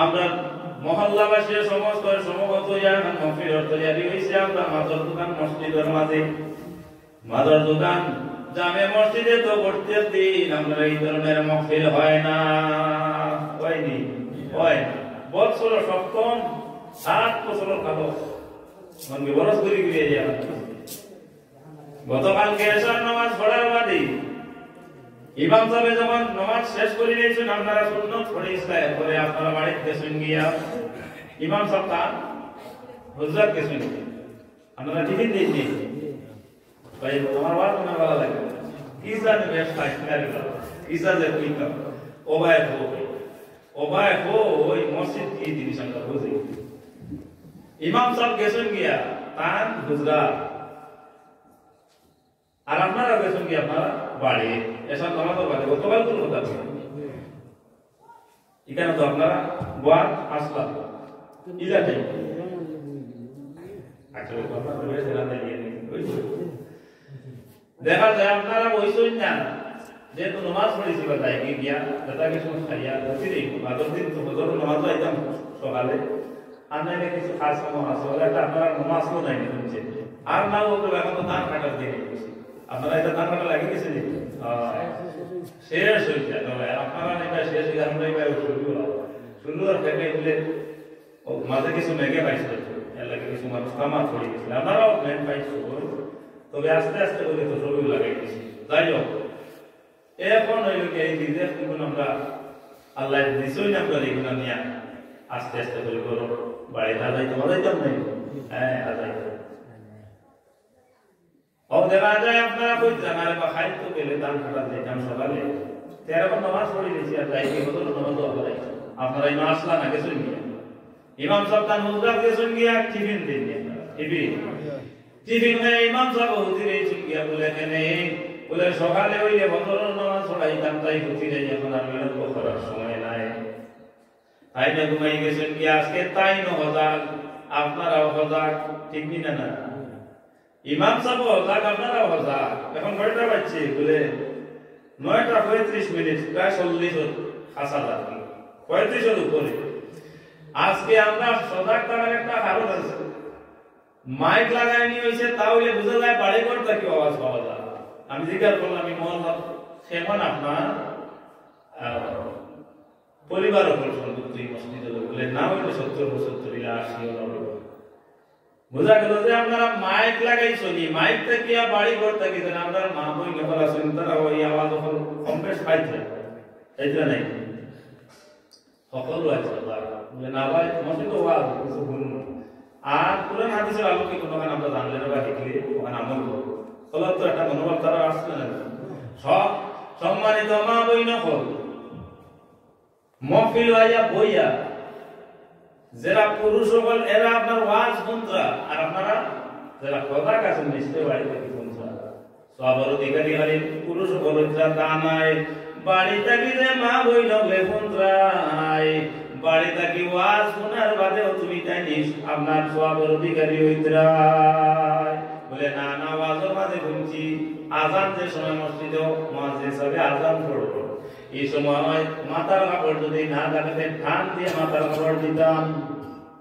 আমরা মহল্লাবাসীর সমস্ত সমগত ইয়ান মফিরত তৈরি হইছে আমরা মাদর দোকান মসজিদের মাঝে মাদর দোকান জামে মসজিদে তো করতে দিন আমরা এই ধরনের মফিল হয় না হয়নি হয় বছর সপ্তম 7 বছর কালো মনকে বরস করে গিয়ে যায় গতকালকে এশার নামাজ পড়ার বাদে ইমাম সাহেব যখন নামাজ শেষ করে নিয়েছেন আপনারা সুন্নত পড়ে ইসলাম পরে আপনারা বাড়িতে শুন গিয়া ইমাম সাহেব তার হুজুর কে শুনি আপনারা টিফিন দিন ভাই আমার বাত মনে ভালো লাগে কিসা ने বেশ ফাইনাল কিসা যে কইতা ওবায় হো ওই মসজিদ কি জিনিস আমরা বুঝি ইমাম সাহেব গেছেন গিয়া তার হুজরা আর আপনারা গেছেন গিয়া আপনারা বাড়ি এসব নামাজের বাদে গতকাল কোন কথা এখানে তো আপনারা গোয়ার আসলা ইলা নেই আসলে কথা বলে সেরা দিয়ে দেখা যায় আপনারা বইছেন না যেহেতু নামাজ পড়েছি বা তাই গিয়া দাদা কিছু খাইয়া ফিরে মাদর দিন তো হজর নামাজ আইতাম সকালে আনাই কিছু খাস সময় আছে বলে একটা আপনারা নামাজও নাই নিচ্ছে আর না ওকে এখন তো ধান কাটার দিয়ে আপনারা এটা ধান কাটা লাগে গেছে শেষ হয়ে যায় তবে আপনারা এটা শেষ হয়ে আমরা এবার শুরু আর থেকে বলে ও মাঝে কিছু মেঘে পাইছিল এর লাগে কিছু মানুষ কামা পড়ে গেছিল আপনারাও প্ল্যান পাইছো তবে আস্তে আস্তে করে তো সবই লাগাই দিয়েছি যাই হোক এখন হইল কি এই বিদেশ কিন্তু আমরা আল্লাহ দিছই না আমরা এগুলো নিয়ে আস্তে আস্তে করে করো বাড়ি দাদাই তো বাজাইতাম নাই হ্যাঁ আদাই ও দেখা যায় আপনারা কই জানারে বা খাইতো গেলে দান কাটা দিতাম সকালে 13 নামাজ পড়ে গেছি আর যাই কি হলো নামাজ পড়াই আপনারা এই মাসলা না গেছেন কি ইমাম সাহেব তার মুজরাত গেছেন গিয়া টিফিন দিন টিফিন में ইমাম সাহেব হুজুর এই গিয়া বলে কেনে বলে সকালে হইলে ফজর নামাজ পড়াইতাম তাই হুজুর এখন আর বিলম্ব করার সময় নাই তাই না ঘুমাই গেছেন কি আজকে তাই ন হজাক আপনারাও হজাক ঠিক না না ইমাম সাহেব হজাক আপনারাও হজাক এখন কয়টা বাজছে বলে 9:35 প্রায় 40 হাসা লাগে 35 এর উপরে আজকে আমরা সজাগ থাকার একটা কারণ আছে মাইক লাগাইনি হইছে তাহলে বুঝা যায় বাড়ি করতে কি আওয়াজ পাওয়া যায় আমি জিজ্ঞাসা করলাম আমি মহল্লা সেমন আপনার পরিবার উপর সম্পত্তি মসজিদে বলে না হইলে 70-75 ইলা 80 বুঝা গেল যে আপনারা মাইক লাগাইছো নি মাইক থেকে বাড়ি করতে কি জানেন আপনারা মা বই নেওয়া শুনতারা ওই আওয়াজ ওপর কমপ্লেক্স পাইছে এইটা নাই সকল আছে বলে না ভাই মসজিদ তো ওয়াজ কিছু ভুল আর কোরআন হাদিসের আলোকে কোনখানে আমরা জানলে না বা দেখলে ওখানে আমল করব ফলে তো একটা মনোভাব তারা আসছে না সব সম্মানিত মা বই নকল মহফিল হইয়া বইয়া যারা পুরুষ হল এরা আপনার ওয়াজ শুনতা আর আপনারা যারা কথা কাছে মিশতে বাড়িতে কি শুনতা সবার অধিকারী হলে পুরুষ হল যারা তা নাই বাড়ি থাকি যে মা বই নকলে শুনতাই বাড়ি থাকি ওয়াজ শোনার বাদেও তুমি জানিস আপনার সবার অধিকারী হইতরাই বলে না না ওয়াজের মাঝে শুনছি আজান যে সময় মসজিদে মুয়াজ্জিন সাহেব আজান পড়লো এই সময় মাথার কাপড় যদি না থাকতেন ধান দিয়ে মাথার কাপড় দিতাম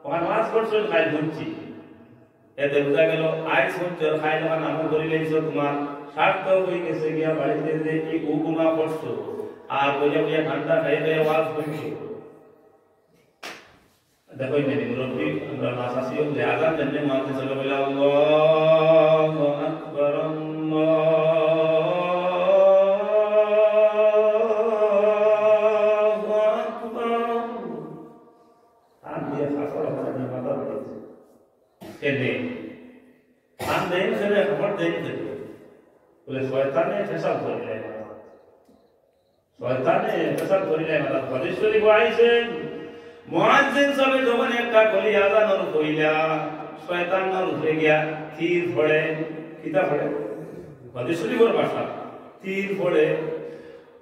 ওখানে ওয়াজ করছো খাই শুনছি এতে বোঝা গেল আয় শুনছো খাই যখন আমল করে লেগেছো তোমার স্বার্থ হয়ে গেছে গিয়া বাড়িতে যে এই গুমা করছো আর বইয়া বইয়া ঠান্ডা খাই খাই ওয়াজ শুনছো দেখো মেরি মুরব্বী আমরা মাসাসিও যে আজান জানলে মুয়াজ্জিন সাহেব বলে আল্লাহু আকবার কেনে আন দেন সেটা খবর দেন বলে শয়তানে ফেসাদ করিলে মানে পরিশ্বরী আইছেন মুয়াজ্জিন সাহেব যখন একটা কলি আজান আর কইলা শয়তান আর উঠে গিয়া তীর পড়ে কিতা পড়ে পরিশ্বরী ওর ভাষা তীর পড়ে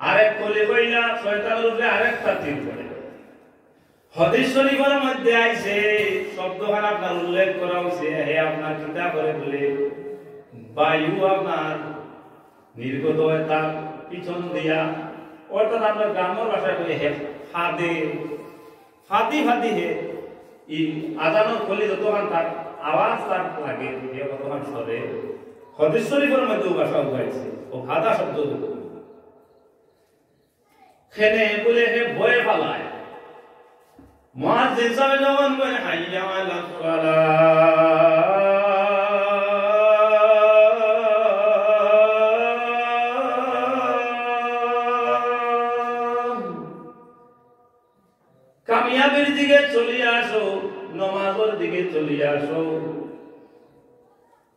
আরেক কলি কইলা শয়তানের উপরে আরেকটা তীর পড়ে হাদিস শরীফের মধ্যে আইছে শব্দখান আপনার উল্লেখ করা হইছে হে আপনার কিতাব করে বলে বায়ু আপনার নির্গত হয় তার পিছন দিয়া অর্থাৎ আমরা গ্রামের ভাষায় বলি হে ফাদে ফাটি ফাটি হে ই আজানোর কলি যতক্ষণ তার আওয়াজ তার লাগে এ কতক্ষণ সরে হাদিস শরীফের মধ্যে ভাষা উঠাইছে ও ফাদা শব্দ খেনে বলে হে ভয়ে পালায় মুয়াজ্জিন সাহেব যখন বলে হাইয়া আলাস সালাহ কামিয়াবির দিকে চলে আসো নামাজের দিকে চলে আসো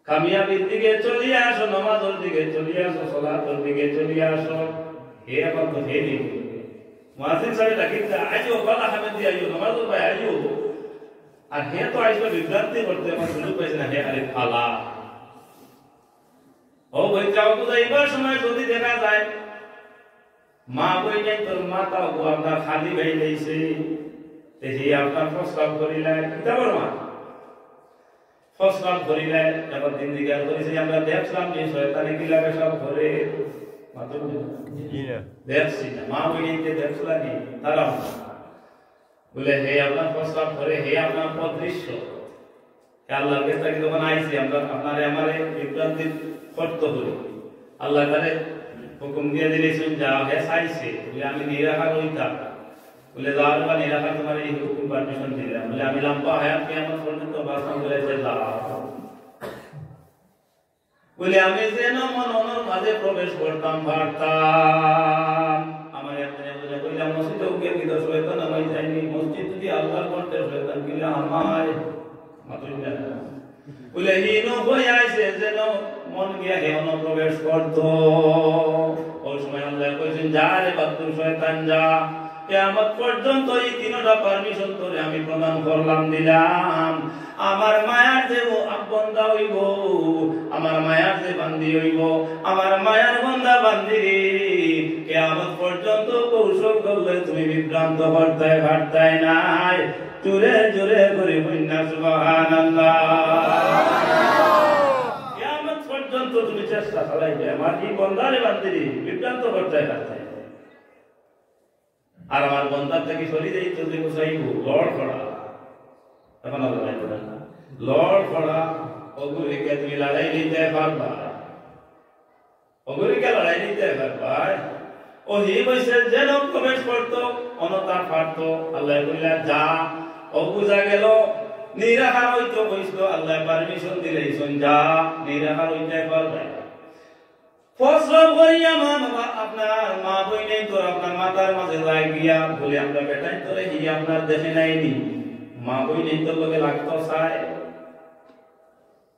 কামিয়াবির দিকে চলে আসো নামাজের দিকে চলে আসো সালাতের দিকে চলে আসো হে আমার তো হে নি মুয়াজ্জিন সাহেব ডাকিতা আইও বালা হামেদি আইও নামাজের ভাই আইও আর হে তো আইসো বিভ্রান্তি করতে আমার সুযোগ পাইছে না হে আরে ফালা ও বই যাও তো এইবার সময় যদি দেখা যায় মা বই নাই তোর মাতা ও আপনার খালি ভাই লইছে তে হে আপনার প্রস্তাব করিলাই কিতাবর মা প্রস্তাব করিলাই এবার দিন দিগার করেছে আমরা দেখলাম যে শয়তানে কি লাগে সব করে মাতো জি না দেখছি না মা বই নাই দেখলা নি তারা বলে হে আপনার প্রস্তাব করে হে আপনার অদৃশ্য আল্লাহর কাছে যখন আইছি আমরা আপনারে আমারে বিভ্রান্তির করত করি আল্লাহ তারে হুকুম দিয়ে দিলেছেন যা হে চাইছে বলে আমি নিরাকার হইতাম বলে যাওয়ার বা নিরাকার তোমার এই হুকুম পারমিশন দিলাম বলে আমি লম্বা হায়াত কিয়ামত পর্যন্ত বাসনা করেছে যাও বলে আমি যেন মনের মাঝে প্রবেশ করতাম পারতাম আমার একদিনে বলে কইলাম মসজিদে উঠে কি দশ শয়তান আমি যাইনি মসজিদ যদি আল্লাহর করতে শয়তান কিলা আমায় মাতুই না বলে হিনো হয়ে আইছে যেন মন গিয়া হেন প্রবেশ করত ওই সময় আল্লাহ কইছেন যা রে বাদু শয়তান যা কিয়ামত পর্যন্ত এই তিনটা পারমিশন তোরে আমি প্রদান করলাম দিলাম আমার মায়ার যে বান্দা হইব আমার মায়ার যে বান্দি হইব আমার মায়ার বান্দা বান্দি কিয়ামত পর্যন্ত কৌশল করলে তুমি বিভ্রান্ত করতে পারতাই নাই জোরে জোরে করে বন্যা সুবহানাল্লাহ কিয়ামত পর্যন্ত তুমি চেষ্টা চালাইবে আমার এই বান্দারে বান্দি বিভ্রান্ত করতে পারতাই আর আমার বন্দার থেকে সরি দেই তো যে বুঝাইব লড় করা এখন আল্লাহ বলেন লড় করা ওগুলিকে তুমি লড়াই নিতে পারবা ওগুলিকে লড়াই নিতে পারবা ও হি বসে যেন প্রবেশ করতো অনতার পারতো আল্লাহ বললা যা ও বুঝা গেল নিরাহার হইতো বসলো আল্লাহ পারমিশন দিলেইছেন যা নিরাহার হইতে পারবে ফসল করিয়া মা বাবা আপনার মা বই নেই তো আপনার মাতার মাঝে যাই গিয়া বলে আমরা বেটাই তোরে হি আপনার দেখে নাইনি মা বই নেই তোর লগে লাগতো চায়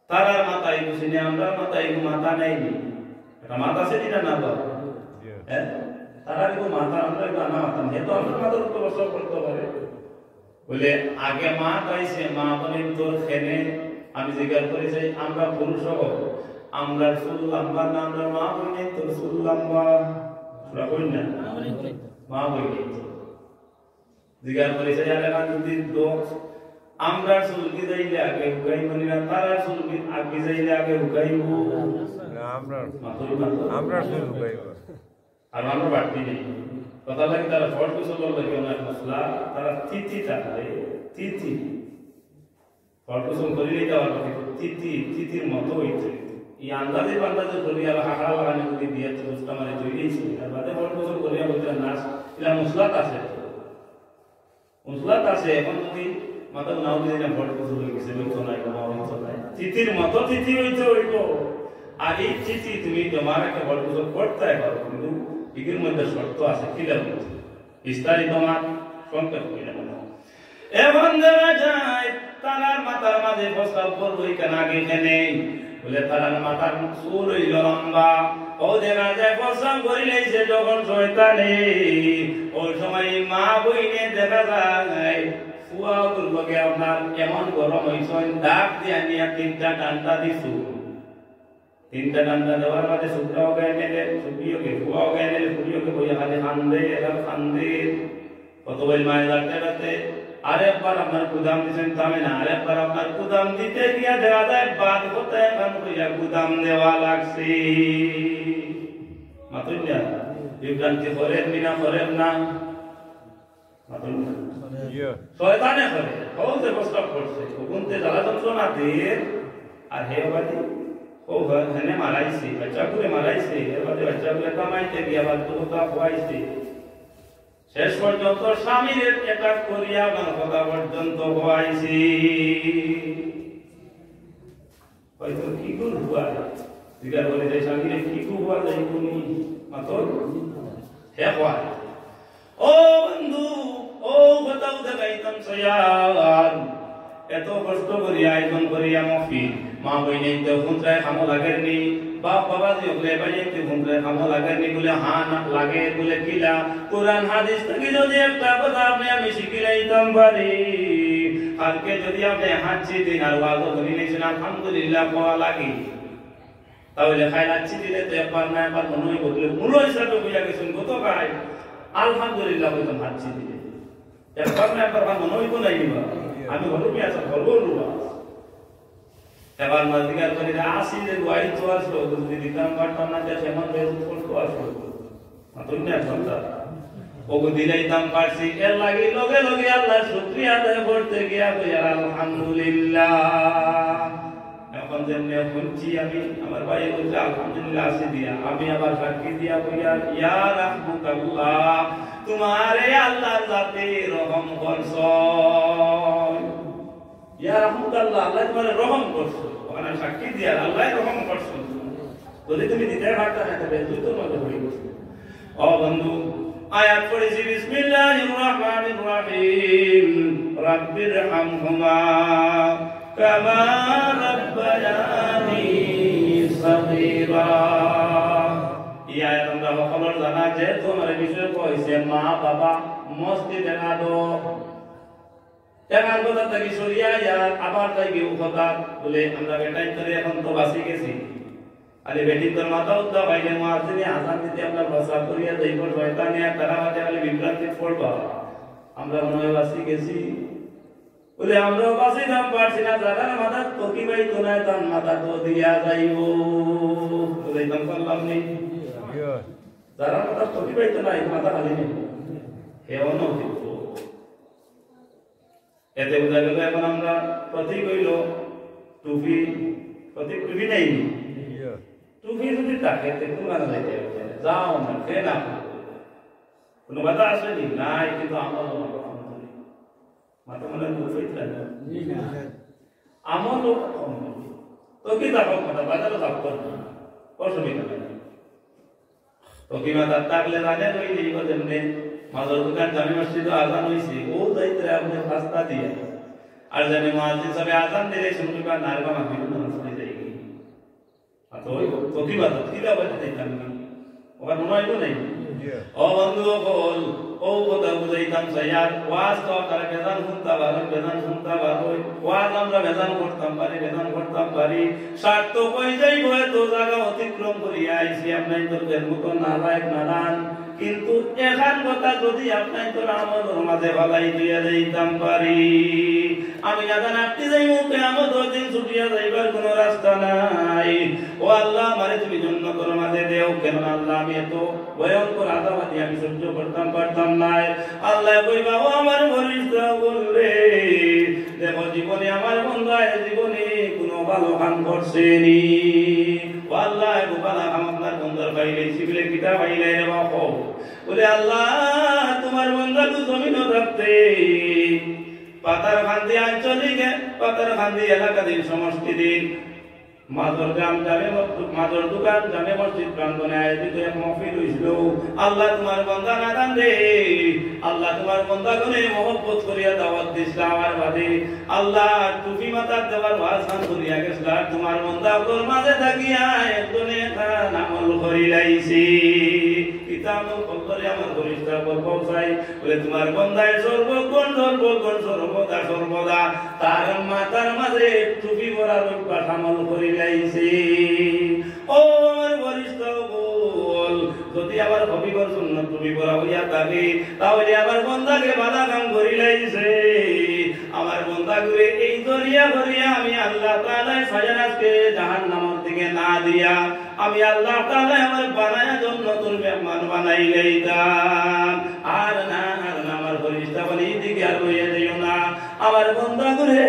তারার মাথায় বুঝিনি আমরা মাথায় মাথা নেইনি এটা মাথা সেটি না না হ্যাঁ তারা কিন্তু মাথা আমরা না মাথা নেই তো আমরা মাথার উপর বসবাস করতে পারে বলে আগে মা পাইছে মা বলে তোর খেনে আমি জিজ্ঞাসা করেছি আমরা পুরুষ হব আমরা চুল লম্বা না আমরা মা বই নেই তোর চুল লম্বা বই না মা বই নেই জিজ্ঞাসা করেছে যদি দোষ আমরা চুলকি যাইলে আগে হুকাই বলি না তারা চুলকি আগে যাইলে আগে হুকাইব আমরা চুল হুকাইব আর আমরা বাড়তি নেই কথা লাগে তারা ফল কুশল লাগে অনেক মশলা তারা তিথি থাকে তিথি ফল কুশল করিলেই দেওয়ার কথা তিথি তিথির মতো হইতে এই আন্দাজে বান্দাজে করি আর হাঁকা লাগানি যদি দিয়ে দোষটা মানে তৈরিয়েছি আর বাদে ফল কুশল করিয়া বলতে নাচ এরা মশলাত আছে মশলাত আছে এখন যদি মাথা নাও দিলে না ফল কুশল হয়ে গেছে হইতো নাই বা হইতো নাই তিথির মতো তিথি হইতে হইব আর এই তিথি তুমি তোমার একটা ফল কুশল করতে পারো কিন্তু এর মধ্যে শর্ত আছে কি লাগবে বিস্তারিত তোমার সংক্ষেপ করে নেব এখন দেখা যায় তারার মাথার মাঝে প্রস্তাব করবো কেন আগে নেই বলে তারার মাথার চুল হইল লম্বা ও দেখা যায় প্রস্তাব করিলেছে যখন শয়তানে ওই সময় মা বইনে দেখা যায় ফুয়া করবকে আপনার কেমন গরম হয়েছে ডাক দিয়া নিয়ে তিনটা ডান্ডা দিছু তিনটা ডান্ডা দেওয়ার বাদে শুকরাও গায়ে নেলে শুকিয়োকে ফুয়াও গায়ে নেলে ফুলিয়োকে বইয়া খালি খান্দে এরা খান্দে কত বই মায়ের ডাকতে ডাকতে আরেকবার আপনার গুদাম দিচ্ছেন থামে না আরেকবার আপনার গুদাম দিতে গিয়া দেখা যায় বাদ করতে এখন কইয়া গুদাম দেওয়া লাগছে মাতুই না বিভ্রান্তি করেন বিনা করেন না মাতুই না শয়তানে করে ও যে প্রস্তাব করছে ওগুনতে জ্বালা যন্ত্রণা দিয়ে আর হে বাদি ও হেনে মারাইছে বাচ্চাগুলো মারাইছে এর বাদে বাচ্চাগুলো কামাইতে গিয়ে আবার দুটা খোয়াইছে শেষ পর্যন্ত স্বামীর এটা করিয়া কথা পর্যন্ত খোয়াইছি হয়তো কি করবো জিজ্ঞাসা করে যে স্বামীরে কি করবো যাই তুমি মাত্র হে খোয়াই ও বন্ধু ও बताओ দেখাইতাম সয়ার এত কষ্ট করি আয়োজন করিয়া মফিল মা বইনে তো হুনরায় খামো লাগেনি বাপ বাবা যে ওগুলো বাইতে হুনরায় খামো লাগেনি বলে হ্যাঁ না লাগে বলে কিলা কোরআন হাদিস থেকে যদি একটা কথা আমি শিখিলাইতাম পারি আজকে যদি আপনি হাঁচি দিন আর ওয়াজও করি নিয়েছেন আলহামদুলিল্লাহ পাওয়া লাগে তাহলে খাইলাচ্ছি দিলে তো একবার না একবার মনে বদলে মূল হিসাবে বুঝা গেছেন কত গায় আলহামদুলিল্লাহ বলতাম হাঁচি দিলে একবার না একবার মনে হইব নাই আমি হলুমি আছে হলুন এবার মাঝদিকার করে আসি যে গুয়াই তো আসলো যদি দিতাম পারতাম না যে সেমন করতো আসলো মাতুন না ওগো দিলাইতাম পারছি এর লাগি লগে লগে আল্লাহ শুকরিয়া আদায় করতে গিয়া কইয়া আলহামদুলিল্লাহ এখন যেমনি শুনছি আমি আমার ভাই বলছে আলহামদুলিল্লাহ আসি দিয়া আমি আবার সাক্ষী দিয়া কইয়া ইয়া রাহমাতুল্লাহ তোমারে আল্লাহ জাতে রহম করছো ইয়া রাহমাতুল্লাহ আল্লাহ তোমারে রহম করছো ওখানে সাক্ষী দিয়া আল্লাহ রহম করছো যদি তুমি দিতে পারতা না তবে তুই তো মনে হই ও বন্ধু আয়াত পড়েছি বিসমিল্লাহির রহমানির রহিম রাব্বির হামহুমা কামা রাব্বায়ানি সাগীরা ইয়া তোমরা খবর জানা যে তোমার বিষয় কইছে মা বাবা মসজিদে না দো এমন কথা থেকে সরিয়া যার আবার তাই কেউ কথা বলে আমরা বেটাই করে এখন তো বাসি গেছি আরে বেটি তোর মাথা উদ্দা ভাইলে মুয়াজ্জিনে আযান দিতে আমরা প্রস্তাব করিয়া যাইব শয়তানিয়া তারা মাঝে খালি বিভ্রান্তি পড়বা আমরা মনে হয় বাসি গেছি বলে আমরাও বাসি দাম পারছি না যারা মাথা তকি ভাই তো নাই তার মাথা তো দিয়া যাইব বলে দাম করলাম নি যারা মাথা তকি ভাই তো নাই মাথা খালি নেই হেও নয় এতে বোঝা গেল এখন আমরা প্রতীক হইল টুপি প্রতীক টুপি নেই টুপি যদি থাকে দেখুন মানা যাইতে যাও না কে না কোনো বাধা আসেনি নাই কিন্তু আমল মাথা মনে দুঃখ আমল তো কি থাকো মাথা বাজারও থাকতো অসুবিধা নেই তো কি মাথা থাকলে জানে রইলি যেমনি মাদর দোকান জামে মসজিদে আযান হইছে ও দায়িত্ব আপনি রাস্তা দিয়ে আর জানে মুয়াজ্জিন সাহেব আযান দিলে শুনবা নারবা মাহফিল নামাজ পড়ে যায়নি তো ওই প্রতিবাদ কিলা বাজে দিতাম না ওর মনে হইতো নাই ও বন্ধু বল ও কথা বুঝাইতাম সাইয়ার ওয়াজ তো তারা বেজান শুনতা পারো ওয়াজ আমরা বেজান করতাম পারি স্বার্থ কই যাইব তো জায়গা অতিক্রম করিয়া আইছি আপনাই তোর মতো না লাইক নাদান কিন্তু এখান কথা যদি আপনাই তোর আমলের মাঝে ভালাই দিয়া যাইতাম পারি আমি জানা আপনি যাইব কিয়ামত দিন ছুটিয়া যাইবার কোনো রাস্তা নাই ও আল্লাহ আমারে তুমি জান্নাতের মাঝে দেও কেন আল্লাহ আমি এত ভয়ঙ্কর আযাব আমি সহ্য করতাম পারতাম না আল্লাহ কইবা ও আমার ফরিস্ত বলরে দেখো জীবনে আমার বান্দায় জীবনে কোনো ভালো কাম করছেনি ও আল্লাহ গোপালা কাম আপনার বান্দার পাইলে সিবিলে কিতাব পাইলে রে বাবা বলে আল্লাহ তোমার বান্দা তো জমিনও থাকতে পাতার খান্দি আঞ্চলিকে পাতার খান্দি এলাকা দিন সমষ্টি দিন মাদর গ্রাম জামে মাদর দোকান জামে মসজিদ প্রাঙ্গণে আয়োজিত এক মাহফিল হইছিল আল্লাহ তোমার বান্দা না কান্দে আল্লাহ তোমার বান্দা গনে মহব্বত করিয়া দাওয়াত দিছলা আমার বাদে আল্লাহ টুপি মাথার দেওয়ার ভাষণ করিয়া গেছলা তোমার বান্দা তোর মাঝে থাকিয়া একজনে খান আমল করি লাইছি কিতাবুল কদরে আমার ফরিস্তা পর পৌঁছাই বলে তোমার বান্দায় সর্বগুণ সর্বদা তার মাথার মাঝে টুপি পরার অভ্যাস আমল করি লাইছি ও আমার বরিষ্ঠ বল যদি আবার হবিবর সুন্নাত টুপি পরা হইয়া থাকে তাহলে আমার বান্দাকে বাধা কাম করি লাইছে আমার বান্দা করে এই দরিয়া ভরিয়া আমি আল্লাহ তাআলা সাজানাকে জাহান্নামের দিকে না দিয়া আমি আল্লাহ তাআলা আমার বানায়া জান্নাতুল মেহমান বানাই লইতাম আর না আমার ফরিস্তা বলি দিকে আর লইয়া যাইও না আমার বান্দা করে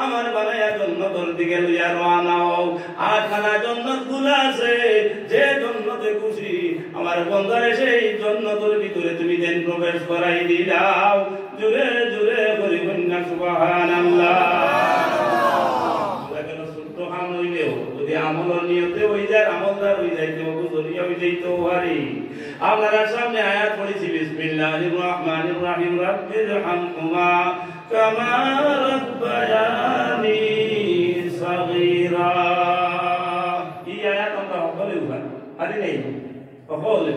আমার বানায়া জান্নাতের দিকে লইয়া রওনা হও আটখানা জান্নাত গুলো আছে যে জান্নাতে খুশি আমার বান্দারে সেই জান্নাতের ভিতরে তুমি দেন প্রবেশ করাই দিলাও জোরে জোরে বলি কন্যা সুবহানাল্লাহ লাগানো ছোট্ট কাম হইলেও যদি আমলের নিয়তে হই যায় আমলদার হই যাইতে হবে জরিয়া হই যাইতে পারি আপনারা সামনে আয়াত পড়েছি বিসমিল্লাহির রহমানির রহিম রাব্বিরহামহুমা কামা রাব্বায়ানি সাগীরা এই আয়াত আমরা সকলে উঠাই পারি নাই সকলে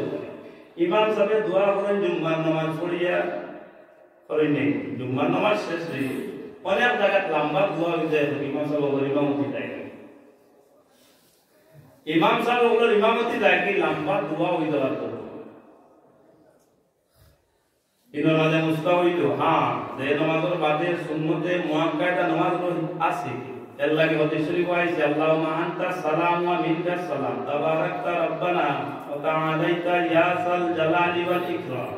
ইমাম সাহেব দোয়া করেন জুম্মার নামাজ পড়িয়া করেন নাই জুম্মার নামাজ শেষে অনেক জায়গায় লম্বা দোয়া হয়ে যায় ইমাম সাহেব ইমামতি দেয় ইমাম সাহেব ওগুলোর ইমামতি দেয় কি লম্বা দোয়া হয়ে যাওয়ার তো ইনো নামাজে মুস্তা হইতো হ্যাঁ যে নামাজের বাদে সুন্নতে মুআক্কাদা নামাজ আছে এর লাগে হাদিস শরীফ আছে আল্লাহুম্মা আনতা সালাম ওয়া মিনকা সালাম তাবারাকতা রব্বানা ওয়া তাআলাইতা ইয়া সাল জালালি ওয়াল ইকরাম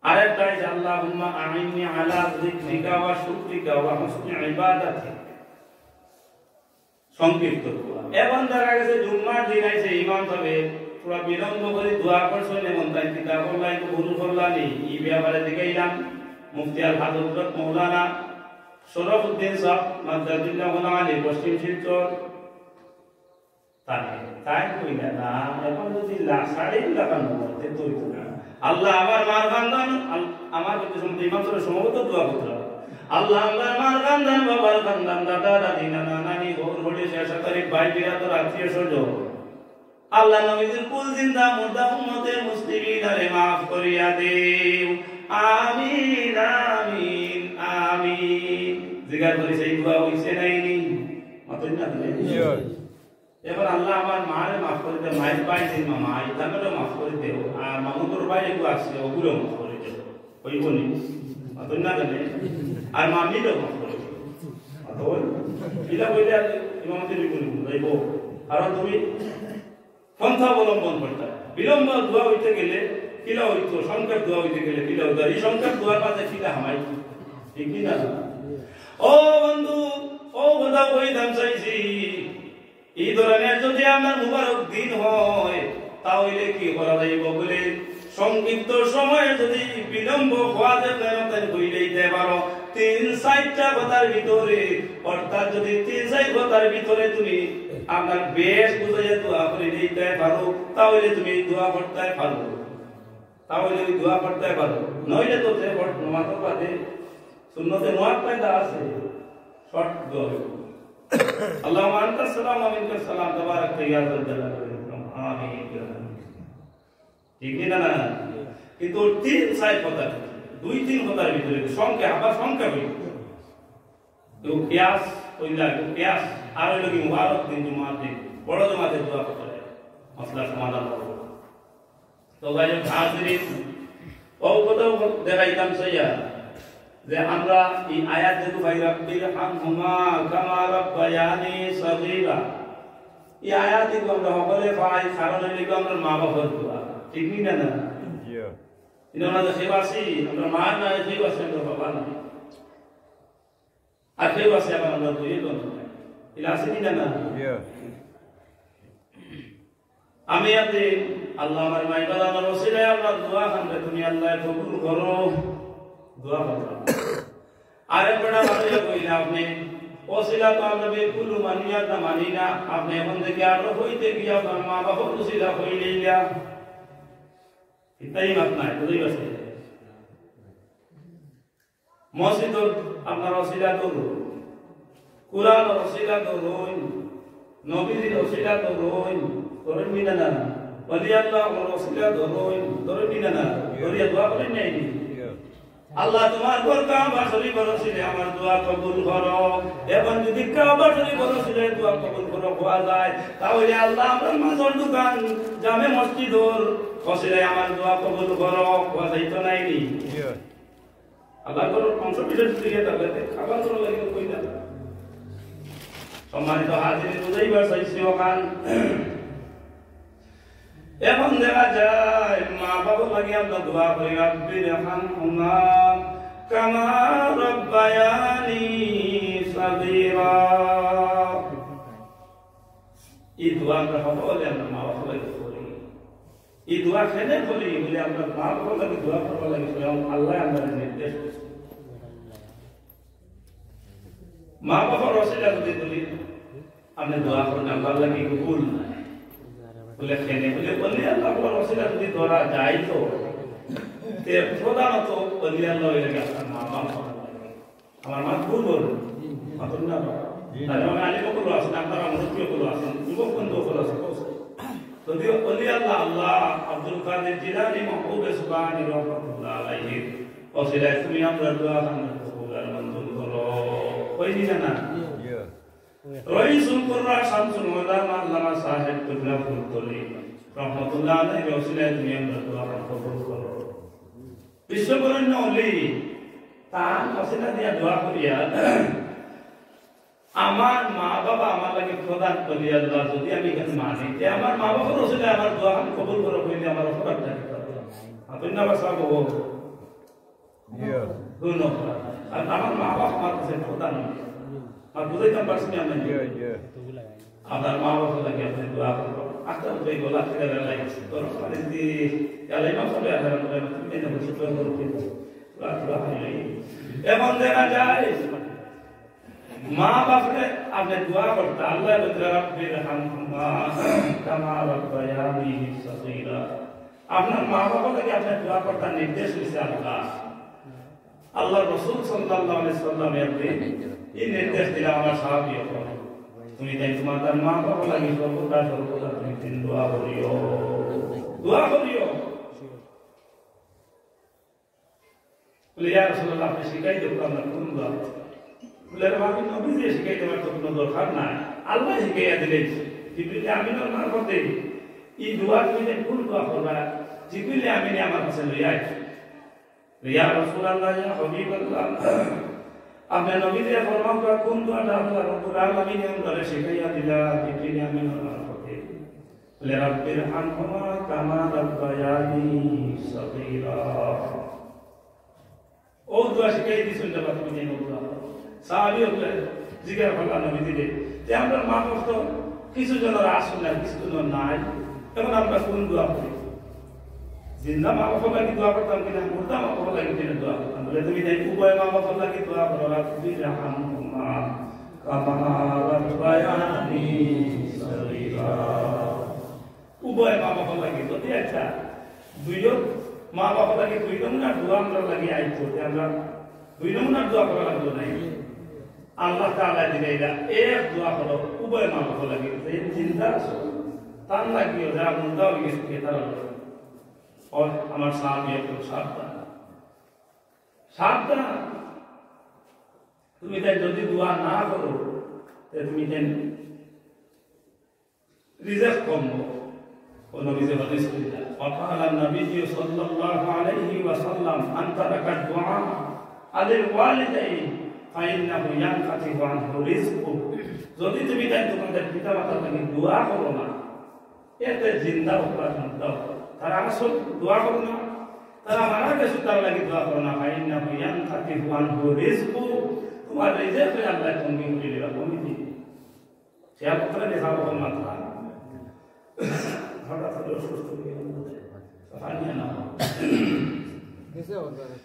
আরেকটা আছে আল্লাহুম্মা আইন্নি আলা যিকরিকা ওয়া শুকরিকা ওয়া হুসনি ইবাদাতিক সংক্ষিপ্ত দোয়া এবং দেখা গেছে জুম্মার দিন আছে ইমাম সাহেব পুরা বিলম্ব করে দোয়া করছেন এবং তাই কিতাবুল লাইক ভুল করলানি এই ব্যাপারে দেখাইলাম মুফতি আল হযরত মাওলানা শরফউদ্দিন সাহেব মাদ্দাদুল্লাহ আলী পশ্চিম শিলচর তাই কইলা না এখন যদি সাড়ে লাগানো করতে তো আল্লাহ আমার মার বান্দান আমার প্রতি সম্পূর্ণ ইমাম সাহেব সম্ভবত দোয়া করতে আল্লাহ আমার মার বান্দান বাবার বান্দান দাদা দাদি নানা নানি ঘর ঘরে শেষাকারী ভাই বিরাদর আত্মীয় স্বজন আল্লাহ নবীর কুল জিন্দা মুর্দা উম্মতে মুসলিমিনরে maaf করিয়া দেও আমিন আমিন আমিন জিগার করে সেই দোয়া হইছে নাইনি মাতই না দিলে এবার আল্লাহ আমার মারে maaf করে দে মাই পাইছে মামা ইতাকে maaf করে দেও আর মামুর ভাই একটু আছে ওগুলো maaf করে দেও হইবনি মাতই না দিলে আর মামিও maaf করে দেও মাতই ইলা কইলে ইমামতি লিখুন যাইবো কারণ তুমি পন্থা অবলম্বন করতে বিলম্ব দোয়া হইতে গেলে কিলা হইতো সংক্ষেপ দোয়া হইতে গেলে কিলা হইতো এই সংক্ষেপ দোয়ার মাঝে কিলা হামাই ঠিক না ও বন্ধু ও কথা কইতাম চাইছি এই ধরনের যদি আমার মুবারক দিন হয় তাহলে কি করা যাইব বলে সংক্ষিপ্ত সময়ে যদি বিলম্ব হওয়া যায় তাহলে কইলেইতে পারো 3-4টা কথার ভিতরে অর্থাৎ যদি 3-4 কথার ভিতরে তুমি আপনার বেশ বুঝাইয়া দোয়া করে দিতে পারো তাহলে তুমি দোয়া করতে পারো তাহলে তুমি দোয়া করতে পারো নইলে তো যে নামাজ পড়তে সুন্নতে মুআক্কাদা আছে শর্ট দোয়া আল্লাহুম্মা আনতা সালাম ওয়া মিনকা সালাম তাবারাক ইয়া যাল জালালি ওয়াল ইকরাম আমিন ঠিক না না কিন্তু 3-4 কথা 2-3 কথার ভিতরে সংখ্যা আবার সংখ্যা হই তো কিয়াস কইলা কিয়াস আর হইল কি মুবারক দিন জুমার দিন বড় জমাতে দোয়া করতে হয় মাসলা সমাধান হবে তো গায়ে হাজিরিন ও কথা দেখাইতাম সাইয়া যে আমরা এই আয়াত যেহেতু ভাই রাব্বিরহামহুমা কামা রাব্বায়ানি সাগীরা এই আয়াত কি আমরা সকলে পাই কারণ হইল আমরা মা বাবার দোয়া ঠিক না না জি ইনারা যে সেবাসি আমরা মা না সেবাসি আমরা বাবা না আর সেবাসি আমরা দুই জন ইলা আছে কি না জি আমি আপনি আল্লাহ আমার মাইবালা আমার ওসিলায় আপনার দোয়া খানরে তুমি আল্লাহ কবুল করো দোয়া করো আরে বড় ভালো কইলা আপনি ওসিলা তো আমরা বিলকুল মানিয়া না মানি না আপনি এখন থেকে আর হইতে গিয়া আপনার মা বাবা ওসিলা কইলেইলা এটাই মাত নাই বুঝই আছে মসজিদ আপনার ওসিলা করো কুরআন ওসিলা করো নবীর ওসিলা করো করেন মিনা না ওলি আল্লাহ ওসিলা ধরে মিনা না ধরিয়া দোয়া করেন নাই আল্লাহ তোমার ঘর কাবা শরীফ বরসিলে আমার দোয়া কবুল করো এবং যদি কাবা শরীফ বরসিলে দোয়া কবুল করো হওয়া যায় তাহলে আল্লাহ আমার মাঝর দোকান জামে মসজিদর বসিলে আমার দোয়া কবুল করো হওয়া যাইতো নাইনি আল্লাহ করো অংশ বিশেষ দিকে তাহলে খাবার করো লাগে কই না সম্মানিত হাজির বুঝাইবার চাইছি ওখান এখন দেখা যায় মা বাবা লাগে আমরা দোয়া করি রাব্বির হামহুমা কামা রাব্বায়ানি সাগীরা। এই দোয়া আমরা সকলে আমরা মা বাবা লাগে করি। এই দোয়া কেনে করি বলে আমরা মা বাবা লাগে দোয়া করবা লাগে স্বয়ং আল্লাহ আমাদের নির্দেশ করছে। মা বাবার ওসিলা যদি বলি আপনি দোয়া করেন আল্লাহ লাগে কবুল না বলে কেনে বলে আল্লাহর ওসিলা যদি ধরা যায় তো প্রধানত বলি আল্লাহ লাগে আপনার মা বাবা আমার মা ভুল বলুন আপনার না আমি আলিম করলো আসেন আপনারা মুরব্বী করলো আসেন যুবক বন্ধু করলো আসেন যদি বলি আল্লাহ আল্লাহ আব্দুল কাদের জিলানী মাহবুব সুবহানি রাহমাতুল্লাহ আলাইহি ওসিলায় তুমি আমরা দোয়া কবুল আর মঞ্জুর করো কইনি না রইসুল কুররা শামসুল হুদা আল্লামা সাহেব কিবলা ফুলতলি রাহমাতুল্লাহ আলাইহি ওসিলায় তুমি আমরা দোয়া কবুল করো। বিশ্ববরণ্য ওলি তার ওসিলা দিয়া দোয়া করিয়া আমার মা বাবা আমার লাগে প্রদান করি আল্লাহ যদি আমি এখানে মানি যে আমার মা বাবার ওসিলা আমার দোয়া কবুল করো কইলে আমার অপরাধ থাকে আপনি না বাসা বলবো আর আমার মা বাবা আমার কাছে প্রদান আর বুঝাইতাম পারছি আমি আপনার মা বাবা লাগে আপনি দোয়া করো আস্তে আস্তে গোলা থেকে লাগিয়েছে তোর মানে যদি এলাই মা সবে আধার করে তুমি না বসে তো করো এখন দেখা যায় মা বাপরে আপনি দোয়া করতে আল্লাহ রাব্বির হামহুমা কামা রাব্বায়ানি সাগীরা। আপনার মা বাবা লাগে আপনি দোয়া করতে নির্দেশ দিয়েছে আল্লাহ। আল্লাহর রাসূল সাল্লাল্লাহু আলাইহি সাল্লাম এই নির্দেশ দিলা আমার সাহাবী তুমি তাই তোমার মা বাবা লাগে সর্বদা তুমি তিন দোয়া করিও বলে ইয়া রাসূলুল্লাহ আপনি শিখাই দেব আমরা কোন দোয়া বলে আমি নবী দিয়ে শিখাই দেওয়ার তো কোনো দরকার নাই আল্লাহ শিখাইয়া দিলেন জিবরিল আমিনের মারফতে এই দোয়া তুমি কোন দোয়া করবা জিবরিল আমিন আমার কাছে লইয়া আইছে ইয়া রাসূলুল্লাহ ইয়া হাবিবাল্লাহ আপনি নবী দিয়ে ফরমান করা কোন দোয়াটা আল্লাহ রাব্বুল আলামিন আমাদের শিখাইয়া দিলা জিবরিল আমিনের মারফতে বলে রাব্বির হামহুমা কামা রাব্বায়ানি সাগীরা। ও দোয়া শিখাই দিছেন না তুমি জানো দোয়া সাহাবী হলে জিজ্ঞাসা করলাম নবী দিলে যে আমরা মা বাবা তো কিছু জনের আসল না কিছু জনের নাই এখন আমরা কোন দোয়া করি জিন্দা মা বাবা লাগে দোয়া করতাম কিনা মুর্দা মা বাবা লাগে কিনা দোয়া করতাম বলে তুমি তাই উভয় মা বাবা লাগে দোয়া করো রাব্বির হামহুমা কামা রাব্বায়ানি সাগীরা। উভয় মা বাবা লাগে যদি আচ্ছা দুইজন মা বাবা লাগে দুই নমুনার দোয়া আমরা লাগে আইতো আমরা দুই নমুনার দোয়া করা লাগলো নাই আল্লাহ তাআলা দিলে এটা এক দোয়া করো উভয় মা বাবা লাগে এই চিন্তা তার লাগিও যা মুর্দা হয়ে গেছে তার और हमारे सामने একটু সাবধান তুমি তাই যদি দোয়া না করো তুমি দেন রিজেক্ট করবো ও নবীজি হাদিস কইলা وقال النبي صلى الله عليه وسلم ان ترك الدعاء على الوالدين فانه ينقطع عنه رزقه যদি তুমি তাই তোমাদের পিতামাতার লাগে দোয়া করো না এতে জিন্দা উপাস দাও তারা আসল দোয়া করো না তারা মারা গেছে তার লাগে দোয়া করো না ফাইন্নাহু ইয়ানকাতিহু আনহু রিজকু তোমার রিজক আল্লাহ তুমি দিবে তুমি দিবে সে আপনারা দেখাবো মাত্রা হঠাৎ করে অসুস্থ হয়ে গেল সাফানিয়া না कैसे होता है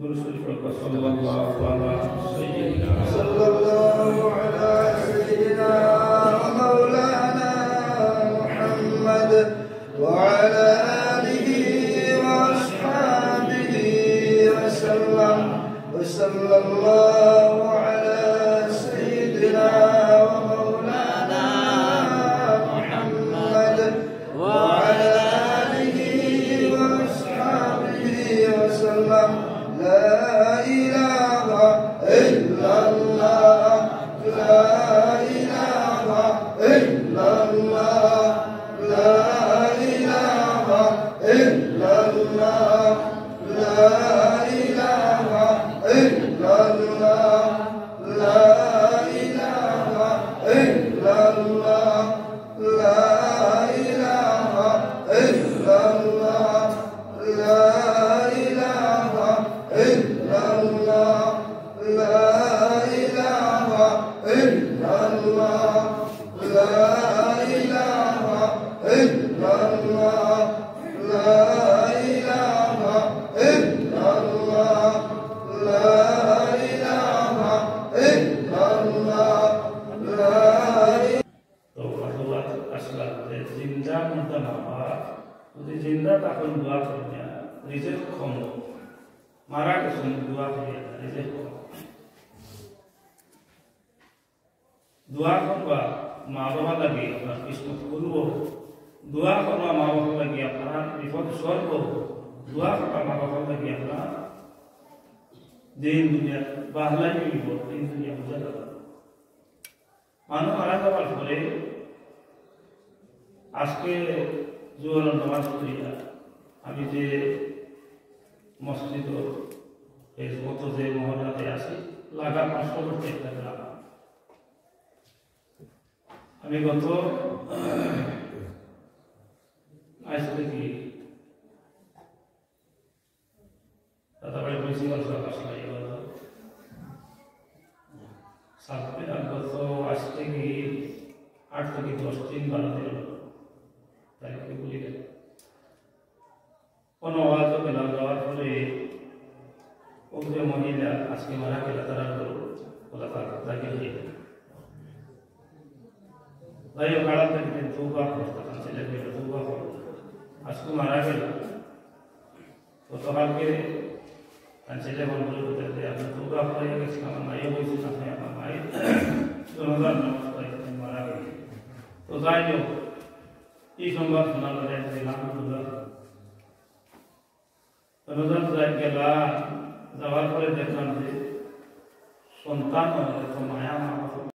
गुरु शरीफ सल्लल्लाहु ala sayyidina maulana Muhammad wa ala alihi wa ashabihi wa sallallahu ala sayyidina maulana Muhammad wa ala alihi wa ashabihi wa sallam. La ilaha illallah, la ilaha illallah, la ilaha illallah, la ilaha illallah, la ilaha illallah, la ilaha সারাক্ষণ দোয়া করি না, রিজেক কম, মারা গেছেন দোয়া করি না, রিজেক কম। দোয়া করবা মা বাবা লাগে আপনার কিসমত করব, দোয়া করবা মা বাবা লাগে আপনার বিপদ সরব, দোয়া করবা মা বাবা লাগে আপনার দিন দুনিয়া বাহলাই মিলব, দিন দুনিয়া বোঝা যাবে। মানুষ মারা যাওয়ার পরে আজকে জোহর নামাজ পড়িয়া আমি যে মসজিদ মতো যে মহল্লাতে আছি লাগা 500 বছর একটা লাগা। আমি গত আজ থেকে দাদাবাড়ি প্রিন্সিপাল সাহেব আসলে গত আজ থেকে 8 থেকে 10 দিন 12 দিন তারিখে বলি গেল কোনো আওয়াজ পেলাম যাওয়ার ফলে ওদের মহিলা আজকে মারা গেল, তারা ওলা তাকে হয়ে গেল ভাই ও কাড়া থেকে তৌবা করতাম, ছেলেকে তৌবা করো, আজকে মারা গেল। গতকালকে ছেলে বলতে আপনি তৌবা করে গেছেন, আমার মাইও বলছেন আপনি আমার মায়ের জনতার নামাজ পড়ে মারা গেল। তো যাই হোক এই সংবাদ শোনার রোজান যাই গেলা, যাওয়ার পরে দেখলাম যে সন্তান মায়া মা